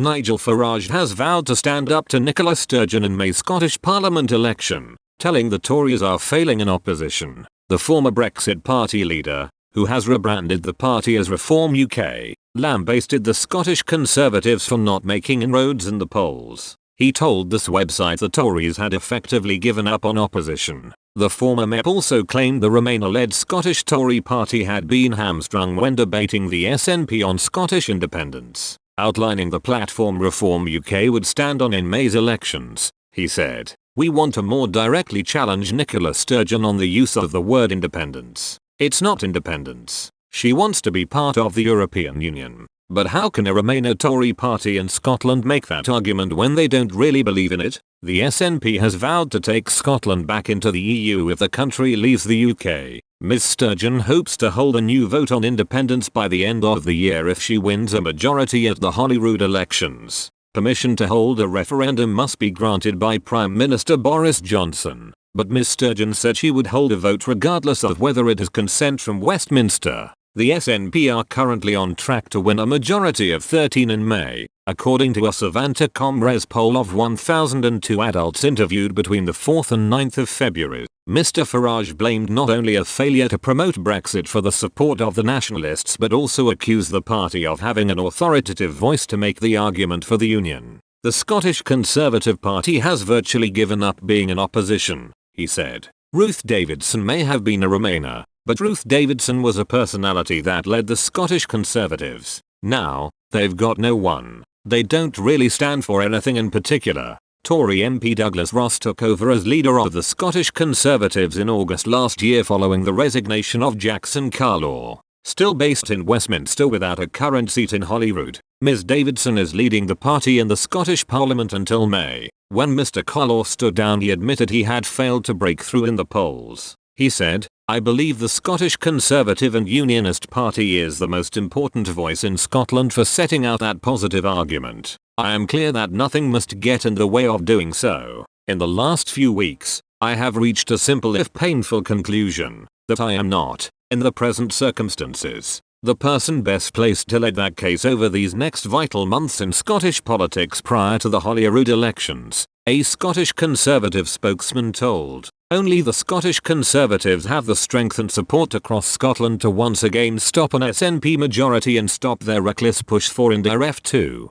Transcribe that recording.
Nigel Farage has vowed to stand up to Nicola Sturgeon in May's Scottish Parliament election, telling the Tories are failing in opposition. The former Brexit Party leader, who has rebranded the party as Reform UK, lambasted the Scottish Conservatives for not making inroads in the polls. He told this website the Tories had effectively given up on opposition. The former MEP also claimed the Remainer-led Scottish Tory party had been hamstrung when debating the SNP on Scottish independence. Outlining the platform Reform UK would stand on in May's elections, he said, "We want to more directly challenge Nicola Sturgeon on the use of the word independence. It's not independence. She wants to be part of the European Union. But how can a Remainer Tory party in Scotland make that argument when they don't really believe in it?" The SNP has vowed to take Scotland back into the EU if the country leaves the UK. Ms Sturgeon hopes to hold a new vote on independence by the end of the year if she wins a majority at the Holyrood elections. Permission to hold a referendum must be granted by Prime Minister Boris Johnson, but Ms Sturgeon said she would hold a vote regardless of whether it has consent from Westminster. The SNP are currently on track to win a majority of 13 in May, according to a Savanta.com poll of 1,002 adults interviewed between the 4th and 9th of February. Mr Farage blamed not only a failure to promote Brexit for the support of the nationalists but also accused the party of having an authoritative voice to make the argument for the union. The Scottish Conservative Party has virtually given up being in opposition, he said. Ruth Davidson may have been a Remainer, but Ruth Davidson was a personality that led the Scottish Conservatives. Now, they've got no one. They don't really stand for anything in particular. Tory MP Douglas Ross took over as leader of the Scottish Conservatives in August last year following the resignation of Jackson Carlaw. Still based in Westminster without a current seat in Holyrood, Ms Davidson is leading the party in the Scottish Parliament until May. When Mr Carlaw stood down, he admitted he had failed to break through in the polls. He said, "I believe the Scottish Conservative and Unionist Party is the most important voice in Scotland for setting out that positive argument. I am clear that nothing must get in the way of doing so. In the last few weeks, I have reached a simple if painful conclusion, that I am not, in the present circumstances, the person best placed to lead that case over these next vital months in Scottish politics prior to the Holyrood elections," a Scottish Conservative spokesman told. Only the Scottish Conservatives have the strength and support across Scotland to once again stop an SNP majority and stop their reckless push for indirect 2.